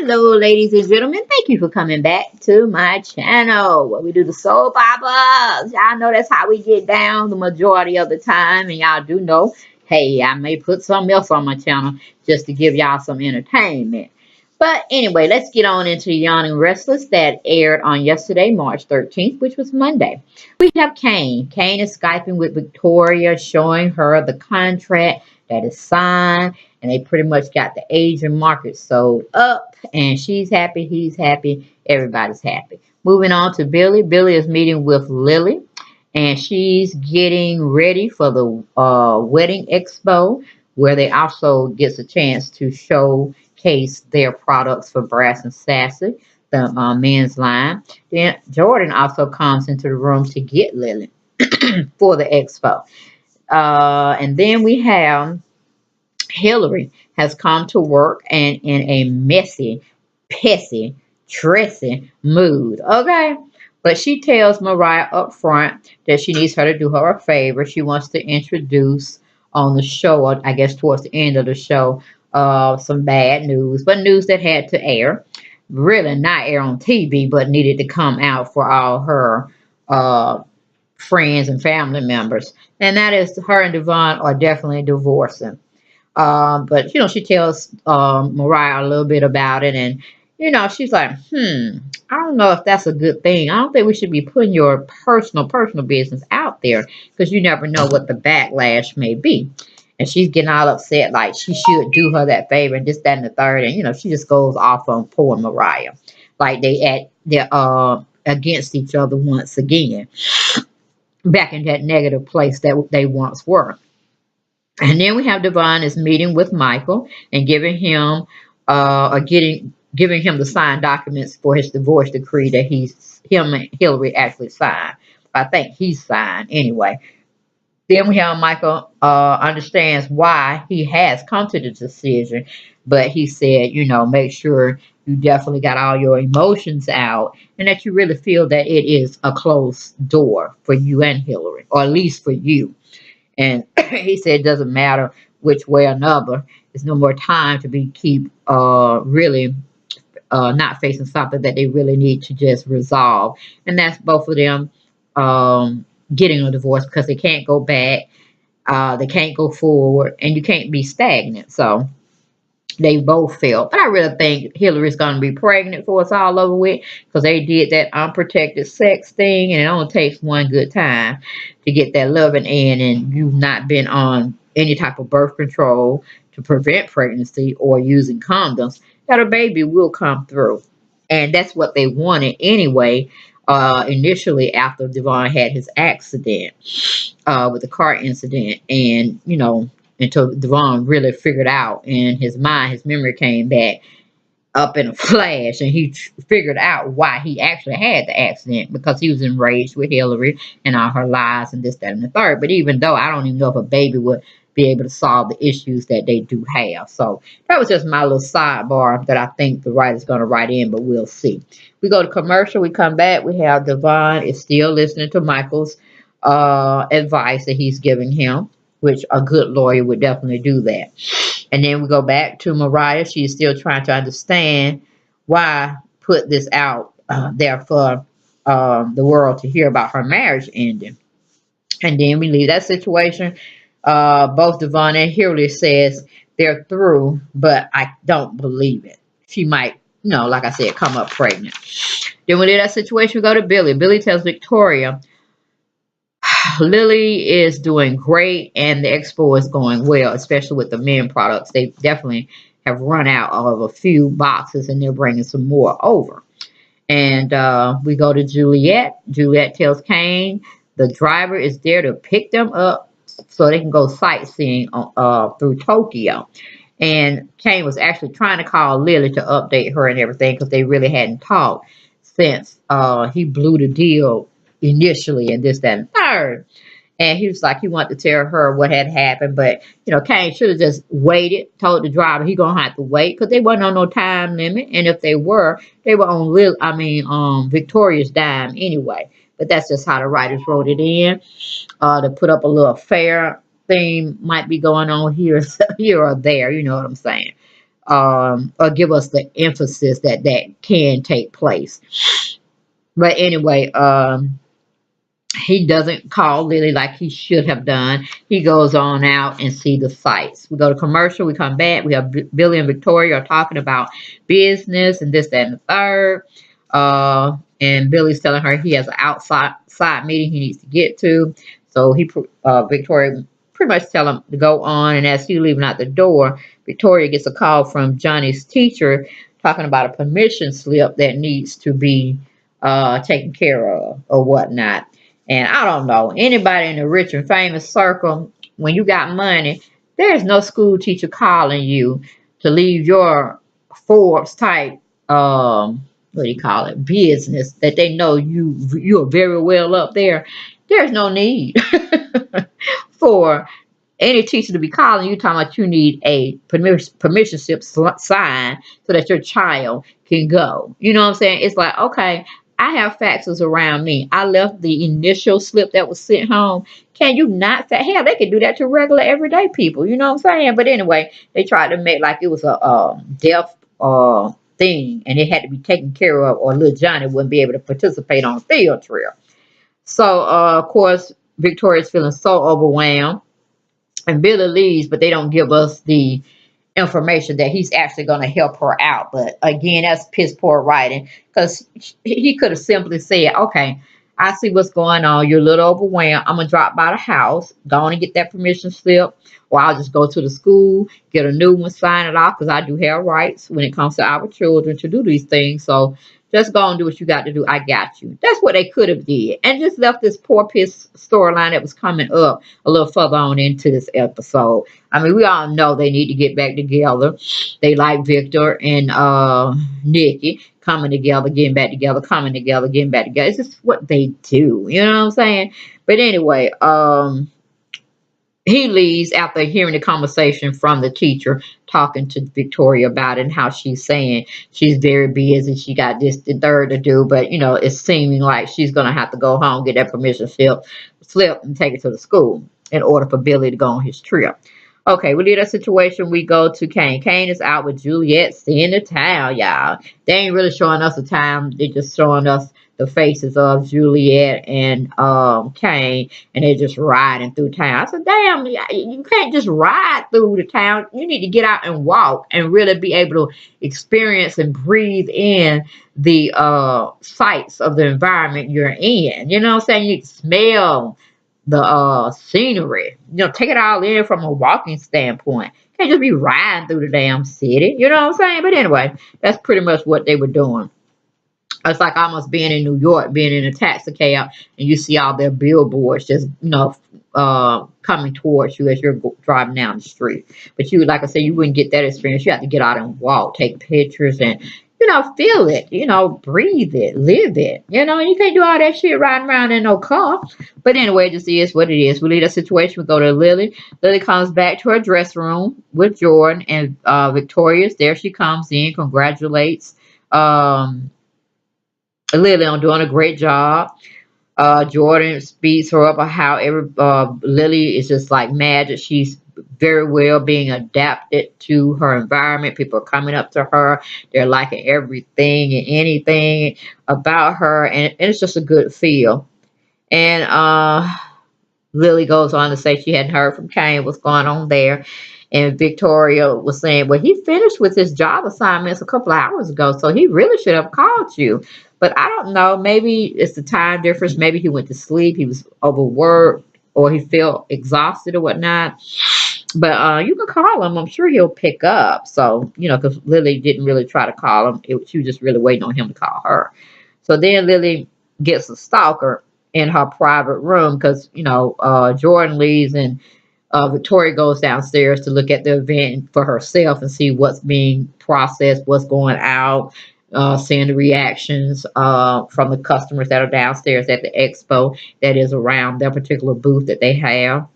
Hello, ladies and gentlemen. Thank you for coming back to my channel where we do the soap operas. Y'all know that's how we get down the majority of the time. And y'all do know, hey, I may put something else on my channel just to give y'all some entertainment. But anyway, let's get on into Young and Restless that aired on yesterday, March 13th, which was Monday. We have Kane. Kane is Skyping with Victoria, showing her the contract that is signed, and they pretty much got the Asian market sold up, and she's happy, he's happy, everybody's happy. Moving on to Billy. Billy is meeting with Lily, and she's getting ready for the wedding expo, where they also gets a chance to showcase their products for Brass and Sassy, the men's line. Then Jordan also comes into the room to get Lily for the expo. And then we have Hillary has come to work and in a messy, pissy, tressy mood. Okay. But she tells Mariah up front that she needs her to do her a favor. She wants to introduce on the show, or I guess towards the end of the show, some bad news, but news that had to air. Really not air on TV, but needed to come out for all her uh, friends and family members. And that is her and Devon are definitely divorcing. But she tells Mariah a little bit about it, and she's like, I don't know if that's a good thing. I don't think we should be putting your personal business out there because you never know what the backlash may be. And she's getting all upset, like she should do her that favor and this, that, and the third. And she just goes off on poor Mariah, like they're against each other once again, back in that negative place that they once were. And then we have Devon is meeting with Michael and giving him giving him the signed documents for his divorce decree that him and Hillary actually signed. I think he signed anyway. Then we have Michael understands why he has come to the decision, but he said, make sure you definitely got all your emotions out and that you really feel that it is a closed door for you and Hillary, or at least for you. And he said it doesn't matter which way or another. There's no more time to keep really not facing something that they really need to just resolve. And that's both of them getting a divorce because they can't go back, they can't go forward, and you can't be stagnant. So they both failed. But I really think Hillary's going to be pregnant for it's all over with because they did that unprotected sex thing, and it only takes one good time to get that loving in, and you've not been on any type of birth control to prevent pregnancy or using condoms, that a baby will come through. And that's what they wanted anyway, initially after Devon had his accident with the car incident. And, until Devon really figured out in his mind, his memory came back up in a flash, and he figured out why he actually had the accident because he was enraged with Hillary and all her lies and this, that, and the third. But even though I don't even know if a baby would be able to solve the issues that they do have. So that was just my little sidebar that I think the writer's going to write in, but we'll see. We go to commercial. We come back. We have Devon is still listening to Michael's advice that he's giving him, which a good lawyer would definitely do that. And then we go back to Mariah. She's still trying to understand why put this out there for the world to hear about her marriage ending. And then we leave that situation. Both Devon and Hillary says they're through, but I don't believe it. She might, like I said, come up pregnant. Then we leave that situation. We go to Billy. Billy tells Victoria Lily is doing great and the expo is going well, especially with the men products. They definitely have run out of a few boxes and they're bringing some more over. And we go to Juliet. Juliet tells Kane the driver is there to pick them up so they can go sightseeing through Tokyo. And Kane was actually trying to call Lily to update her and everything because they really hadn't talked since he blew the deal initially and this, that, and third. And he was like, he wanted to tell her what had happened. But, Kane should have just waited, told the driver he going to have to wait because they wasn't on no time limit. And if they were on Victoria's dime anyway. But that's just how the writers wrote it in. To put up a little fair theme might be going on here, here or there. You know what I'm saying? or give us the emphasis that that can take place. But anyway, he doesn't call Lily like he should have done. He goes on out and see the sights. We go to commercial. We come back. We have Billy and Victoria are talking about business and this, that, and the third. And Billy's telling her he has an outside meeting he needs to get to. So Victoria pretty much tell him to go on. And as he's leaving out the door, Victoria gets a call from Johnny's teacher talking about a permission slip that needs to be taken care of or whatnot. And I don't know, anybody in the rich and famous circle, when you got money, there's no school teacher calling you to leave your Forbes type, what do you call it, business that they know you're very well up there. There's no need for any teacher to be calling you talking about you need a permission slip signed so that your child can go. You know what I'm saying? It's like, okay, I have faxes around me. I left the initial slip that was sent home. Can you not fax? Hell, they can do that to regular everyday people. You know what I'm saying? But anyway, they tried to make like it was a deaf thing and it had to be taken care of or little Johnny wouldn't be able to participate on a field trip. So, of course, Victoria's feeling so overwhelmed and Billy leaves, but they don't give us the information that he's actually going to help her out. But again, that's piss poor writing because he could have simply said, okay, I see what's going on. You're a little overwhelmed. I'm going to drop by the house, go on and get that permission slip, or I'll just go to the school, get a new one, sign it off because I do have rights when it comes to our children to do these things. So just go and do what you got to do. I got you. That's what they could have did. And just left this poor piss storyline that was coming up a little further on into this episode. I mean, we all know they need to get back together. They like Victor and Nikki coming together, getting back together, coming together, getting back together. It's just what they do. You know what I'm saying? But anyway, he leaves after hearing the conversation from the teacher talking to Victoria about it and how she's saying she's very busy. She got this, the third to do, but you know, it's seeming like she's going to have to go home, get that permission slip and take it to the school in order for Billy to go on his trip. Okay, we leave that situation. We go to Kane. Kane is out with Juliet, seeing the town, y'all. They ain't really showing us the town. They're just showing us the faces of Juliet and Kane, and they're just riding through town. I said, damn, you can't just ride through the town. You need to get out and walk and really be able to experience and breathe in the sights of the environment you're in. You know what I'm saying? You smell the scenery. You know, take it all in from a walking standpoint. Can't just be riding through the damn city. You know what I'm saying? But anyway, that's pretty much what they were doing. It's like almost being in New York, being in a taxi cab, and you see all their billboards just, you know, coming towards you as you're driving down the street. But you, like I said, you wouldn't get that experience. You have to get out and walk, take pictures, and you know, feel it, you know, breathe it, live it. You know, you can't do all that shit riding around in no car. But anyway, it just is what it is. We leave that situation. We go to Lily. Lily comes back to her dressing room with Jordan, and Victoria's there. She comes in, congratulates Lily on doing a great job. Jordan speeds her up on how Lily is just like mad that she's very well being adapted to her environment. People are coming up to her. They're liking everything and anything about her. And it's just a good feel. And Lily goes on to say she hadn't heard from Kane what's going on there. And Victoria was saying, well, he finished with his job assignments a couple of hours ago, so he really should have called you. But I don't know. Maybe it's the time difference. Maybe he went to sleep. He was overworked or he felt exhausted or whatnot. But you can call him. I'm sure he'll pick up. So, you know, because Lily didn't really try to call him. She was just really waiting on him to call her. So then Lily gets a stalker in her private room because, you know, Jordan leaves and Victoria goes downstairs to look at the event for herself and see what's being processed, what's going out, seeing the reactions from the customers that are downstairs at the expo that is around their particular booth that they have.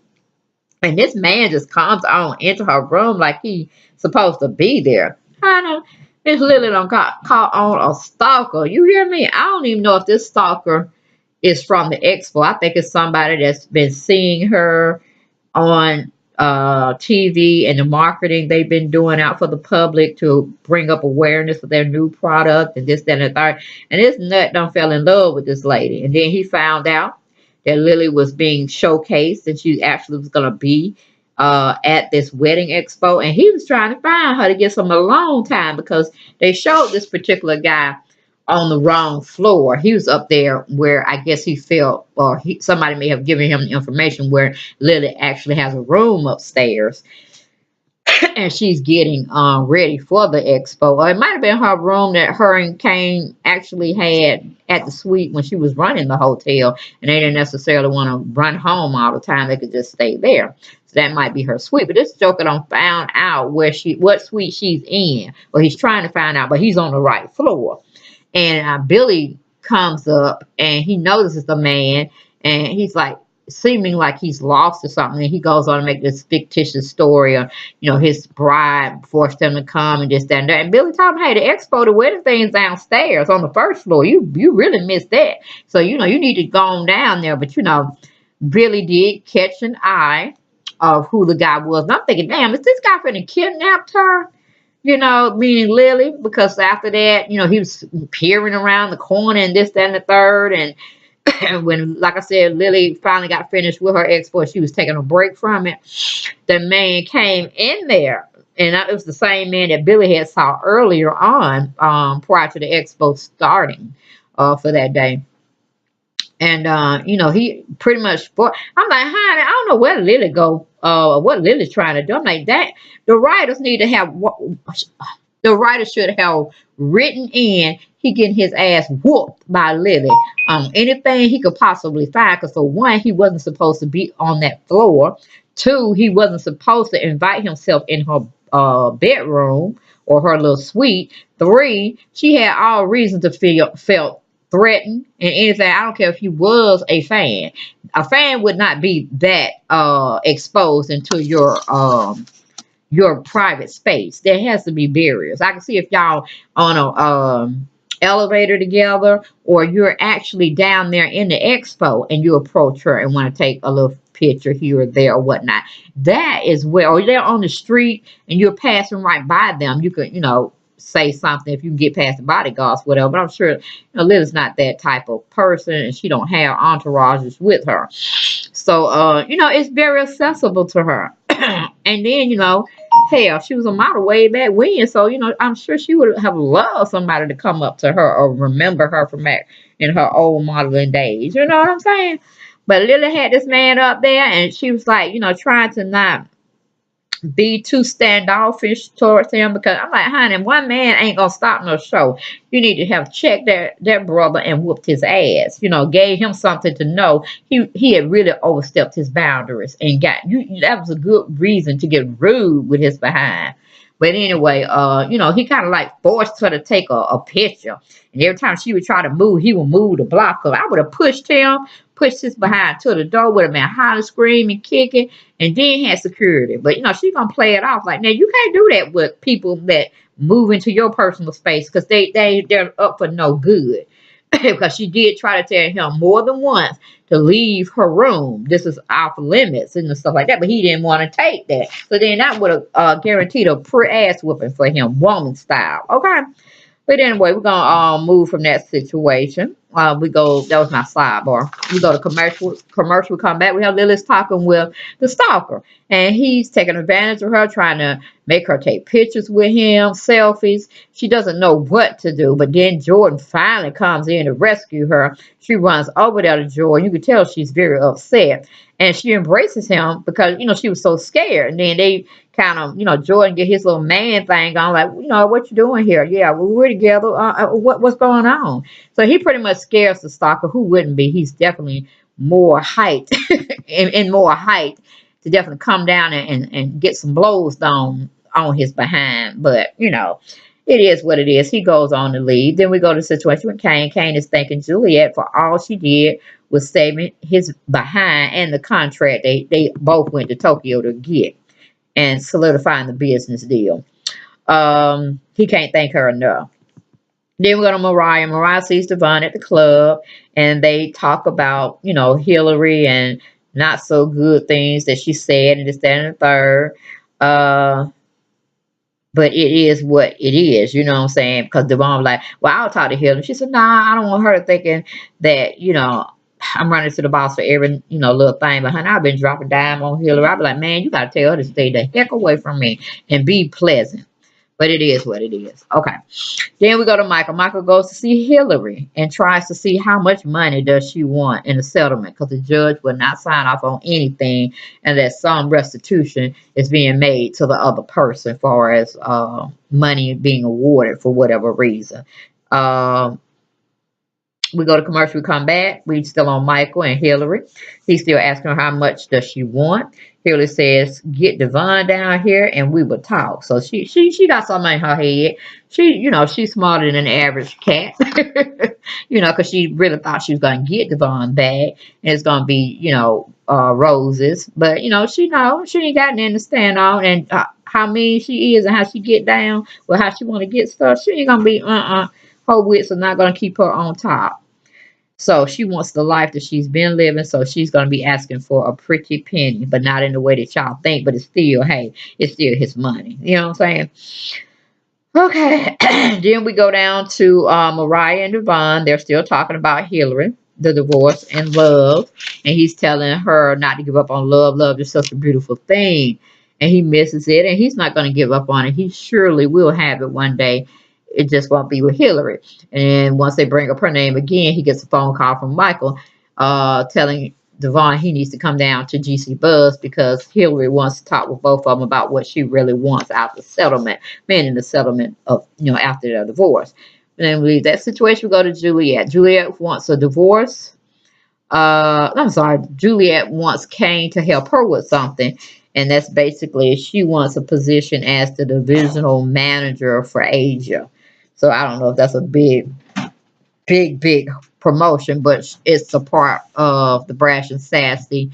And this man just comes on into her room like he's supposed to be there. Kind of, Miss Lily don't call on a stalker. You hear me? I don't even know if this stalker is from the expo. I think it's somebody that's been seeing her on TV and the marketing they've been doing out for the public to bring up awareness of their new product and this, that, and the third. And this nut done fell in love with this lady. And then he found out that Lily was being showcased and she actually was going to be at this wedding expo. And he was trying to find her to get some alone time because they showed this particular guy on the wrong floor. He was up there where I guess he felt, or somebody may have given him the information where Lily actually has a room upstairs and she's getting ready for the expo. Or it might have been her room that her and Kane actually had at the suite when she was running the hotel, and they didn't necessarily want to run home all the time. They could just stay there. So that might be her suite. But this joker done found out what suite she's in. Well, he's trying to find out, but he's on the right floor. And Billy comes up and he notices the man and he's like seeming like he's lost or something. And he goes on to make this fictitious story of, his bride forced him to come and this, that, and that. And Billy told him, hey, the expo, the wedding thing's downstairs on the first floor. You really missed that. So, you need to go on down there. But, Billy did catch an eye of who the guy was. And I'm thinking, damn, is this guy finna kidnapped her? Meaning Lily, because after that, he was peering around the corner and this, that, and the third. And when, like I said, Lily finally got finished with her expo, she was taking a break from it. The man came in there, and it was the same man that Billy had saw earlier on, prior to the expo starting for that day. And, he pretty much, I'm like, honey, I don't know where Lily go, what Lily's trying to do. I'm like, that, the writers need to have, the writers should have written in, he getting his ass whooped by Lily. Anything he could possibly find, because for one, he wasn't supposed to be on that floor. Two, he wasn't supposed to invite himself in her bedroom or her little suite. Three, she had all reason to felt threatened and anything. I don't care if he was a fan. A fan would not be that exposed into your private space. There has to be barriers. I can see if y'all on a elevator together, or you're actually down there in the expo and you approach her and want to take a little picture here or there or whatnot. That is where, or they're on the street and you're passing right by them. You could, say something if you can get past the bodyguards, whatever. But I'm sure Lily's not that type of person, and she don't have entourages with her. So it's very accessible to her. And then hell, she was a model way back when, so I'm sure she would have loved somebody to come up to her or remember her from back in her old modeling days. You know what I'm saying? But Lily had this man up there, and she was like, trying to not be too standoffish towards him, because I'm like, honey, one man ain't gonna stop no show. You need to have checked that brother and whooped his ass. Gave him something to know he had really overstepped his boundaries and got you. That was a good reason to get rude with his behind. But anyway, he kind of like forced her to take a picture. And every time she would try to move, he would move to block her. I would have pushed his behind to the door, would have been hollering, screaming, kicking, and then had security. But, she's going to play it off like, now, you can't do that with people that move into your personal space, because they're up for no good. Because she did try to tell him more than once to leave her room. This is off limits and stuff like that. But he didn't want to take that. So then that would have guaranteed a ass whooping for him, woman style. Okay. But anyway, we're going to move from that situation. That was my sidebar. We go to commercial, we come back. We have Lily's talking with the stalker. And he's taking advantage of her, trying to make her take pictures with him, selfies. She doesn't know what to do. But then Jordan finally comes in to rescue her. She runs over there to Jordan. You can tell she's very upset. And she embraces him because, she was so scared. And then they kind of, Jordan get his little man thing on, like, what you doing here? Yeah, well, we're together. What's going on? So he pretty much scares the stalker. Who wouldn't be? He's definitely more height and more height to definitely come down and get some blows down on his behind. But, it is what it is. He goes on to leave. Then we go to the situation with Kane. Kane is thanking Juliet for all she did with saving his behind and the contract they both went to Tokyo to get and solidifying the business deal. He can't thank her enough. Then we go to Mariah. Mariah sees Devon at the club, and they talk about, Hillary and not so good things that she said and this, that, and the third. Uh, but it is what it is, you know what I'm saying? Because Devon was like, well, I'll talk to Hillary. She said, nah, I don't want her thinking that, I'm running to the boss for every, little thing. But honey, I've been dropping dime on Hillary. I'll be like, man, you got to tell her to stay the heck away from me and be pleasant. But it is what it is. Okay. Then we go to Michael. Michael goes to see Hillary and tries to see how much money does she want in the settlement because the judge will not sign off on anything unless some restitution is being made to the other person as far as money being awarded for whatever reason. Um, we go to commercial, we come back. We still on Michael and Hillary. He's still asking her how much does she want. Hillary says, get Devon down here and we will talk. So she got something in her head. She's smarter than an average cat. Because she really thought she was going to get Devon back. And it's going to be, roses. But, she knows she ain't got nothing to stand on. And how mean she is and how she get down, or how she want to get stuff, she ain't going to be, her wits are not going to keep her on top. So she wants the life that she's been living. So she's going to be asking for a pretty penny, but not in the way that y'all think. But it's still, hey, it's still his money. You know what I'm saying? Okay. Then we go down to Mariah and Devon. They're still talking about Hillary, the divorce, and love. And he's telling her not to give up on love. Love is such a beautiful thing. And he misses it. And he's not going to give up on it. He surely will have it one day. It just won't be with Hillary. And once they bring up her name again, he gets a phone call from Michael telling Devon he needs to come down to GC Buzz because Hillary wants to talk with both of them about what she really wants out the settlement, meaning the settlement of, after their divorce. And then we leave that situation, we go to Juliet. Juliet wants a divorce. I'm sorry, Juliet wants Kane to help her with something. And that's basically, she wants a position as the divisional manager for Asia. So I don't know if that's a big promotion, but it's a part of the Brash and Sassy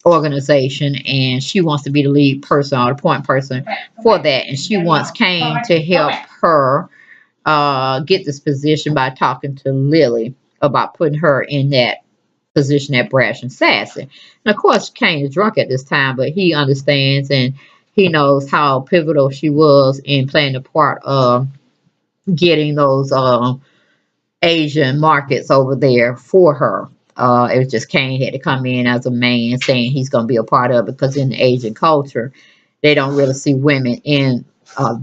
organization, and she wants to be the lead person or the point person for that. And she wants Kane to help her get this position by talking to Lily about putting her in that position at Brash and Sassy. And of course, Kane is drunk at this time, but he understands and he knows how pivotal she was in playing the part of getting those Asian markets over there for her. It was just Kane had to come in as a man saying he's going to be a part of it because in the Asian culture, they don't really see women in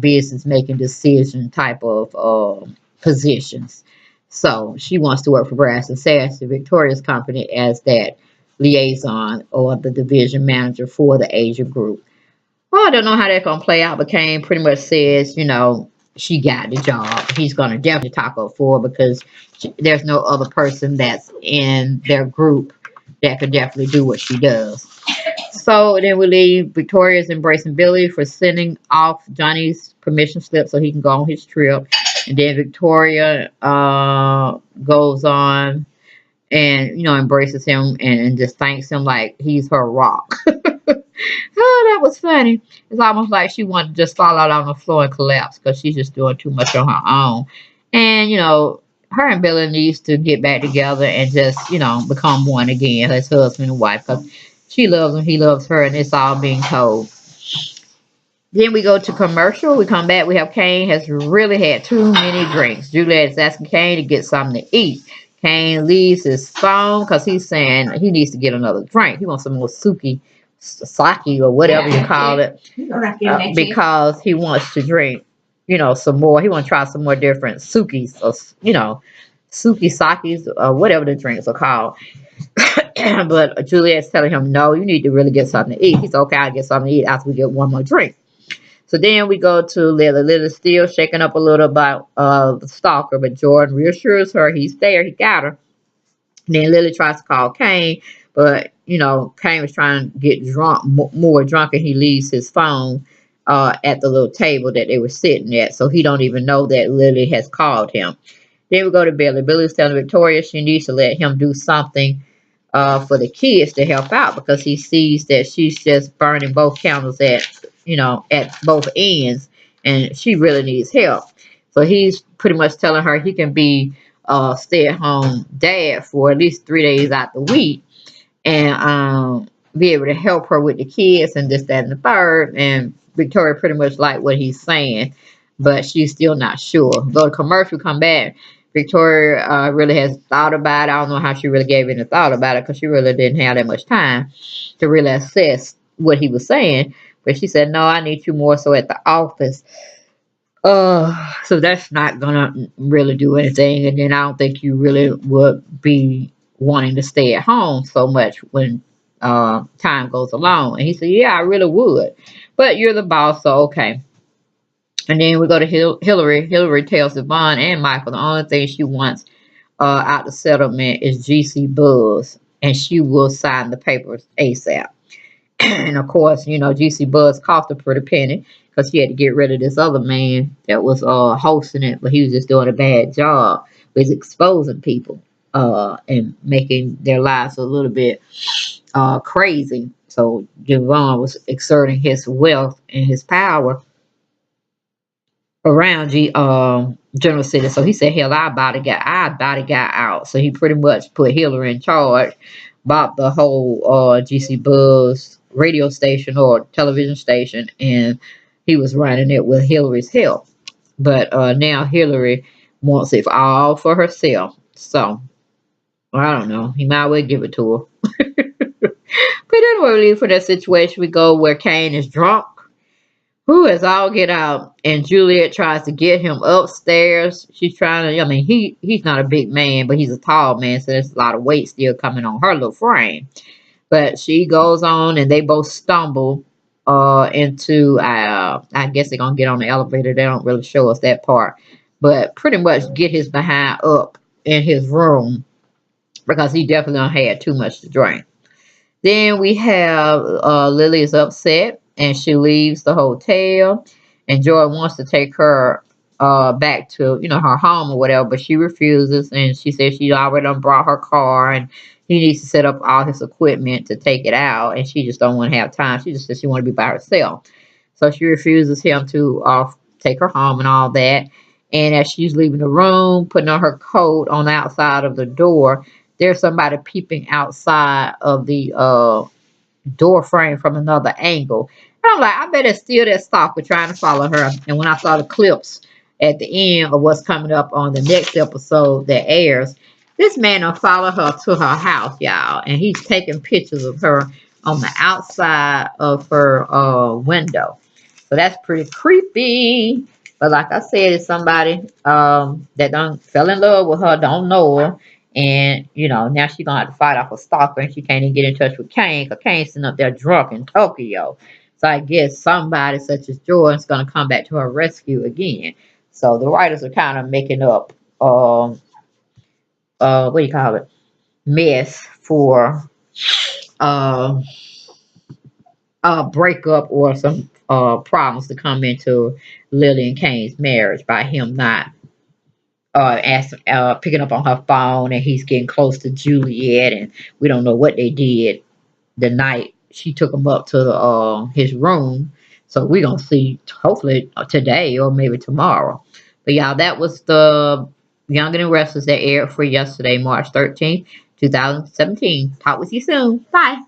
business making decision type of positions. So she wants to work for Brass and Sassy, Victoria's company, as that liaison or the division manager for the Asia group. Well, I don't know how that's going to play out, but Kane pretty much says, she got the job. He's going to definitely talk up for her because there's no other person that's in their group that could definitely do what she does. So then we leave. Victoria's embracing Billy for sending off Johnny's permission slip so he can go on his trip. And then Victoria goes on and, embraces him and just thanks him like he's her rock. Oh, that was funny. It's almost like she wanted to just fall out on the floor and collapse because she's just doing too much on her own. And, her and Billy needs to get back together and just, become one again as husband and wife because she loves him, he loves her, and it's all being told. Then we go to commercial. We come back. We have Kane has really had too many drinks. Juliet is asking Kane to get something to eat. Kane leaves his phone because he's saying he needs to get another drink. He wants some more sake or whatever you call it because he wants to drink, some more. He wants to try some more different sukis or, suki sakis or whatever the drinks are called. But Juliet's telling him, no, you need to really get something to eat. He's okay, I'll get something to eat after we get one more drink. So then we go to Lily. Lily's still shaking up a little about the stalker, but Jordan reassures her he's there, he got her. And then Lily tries to call Kane, but, Kane was trying to get drunk, more drunk, and he leaves his phone at the little table that they were sitting at. So he don't even know that Lily has called him. Then we go to Billy. Billy's telling Victoria she needs to let him do something for the kids to help out because he sees that she's just burning both candles at both ends, and she really needs help. So he's pretty much telling her he can be stay-at-home dad for at least 3 days out the week, and be able to help her with the kids and this, that, and the third. And Victoria pretty much like what he's saying, but she's still not sure. Though the commercial come back, Victoria really has thought about it. I don't know how she really gave any thought about it because she really didn't have that much time to really assess what he was saying. But she said, no, I need you more so at the office. So that's not gonna really do anything. And then I don't think you really would be wanting to stay at home so much when time goes along. And he said, yeah, I really would. But you're the boss, so okay. And then we go to Hillary. Hillary tells Yvonne and Michael the only thing she wants out the settlement is GC Buzz, and she will sign the papers ASAP. And of course, you know, GC Buzz cost a pretty penny because she had to get rid of this other man that was hosting it, but he was just doing a bad job. He was exposing people and making their lives a little bit crazy. So Javon was exerting his wealth and his power around General City. So he said, hell, I buy the guy out. So he pretty much put Hillary in charge, bought the whole GC Buzz radio station or television station, and he was running it with Hillary's help. But now Hillary wants it all for herself. So I don't know. He might well give it to her. But anyway, we leave for that situation. We go where Kane is drunk. Who is all get out, and Juliet tries to get him upstairs. She's trying to, I mean, he's not a big man, but he's a tall man, so there's a lot of weight still coming on her little frame. But she goes on, and they both stumble into, I guess they're going to get on the elevator. They don't really show us that part. But pretty much get his behind up in his room because he definitely had too much to drink. Then we have Lily is upset and she leaves the hotel. And Joy wants to take her back to, you know, her home or whatever, but she refuses. And she says she already done brought her car and he needs to set up all his equipment to take it out. And she just don't want to have time. She just says she want to be by herself. So she refuses him to take her home and all that. And as she's leaving the room, putting on her coat on the outside of the door, there's somebody peeping outside of the door frame from another angle. And I'm like, I bet it's still that stalker trying to follow her. And when I saw the clips at the end of what's coming up on the next episode that airs, this man will follow her to her house, y'all. And he's taking pictures of her on the outside of her window. So that's pretty creepy. But like I said, it's somebody that done fell in love with her, don't know her. And, you know, now she's going to have to fight off a stalker and she can't even get in touch with Kane because Kane's sitting up there drunk in Tokyo. So I guess somebody such as Jordan's going to come back to her rescue again. So the writers are kind of making up, what do you call it, mess for a breakup or some problems to come into Lily and Kane's marriage by him not picking up on her phone, and he's getting close to Juliet, and we don't know what they did the night she took him up to his room. So we're gonna see hopefully today or maybe tomorrow. But y'all, that was the Young and Restless that aired for yesterday, March 13th, 2017. Talk with you soon. Bye.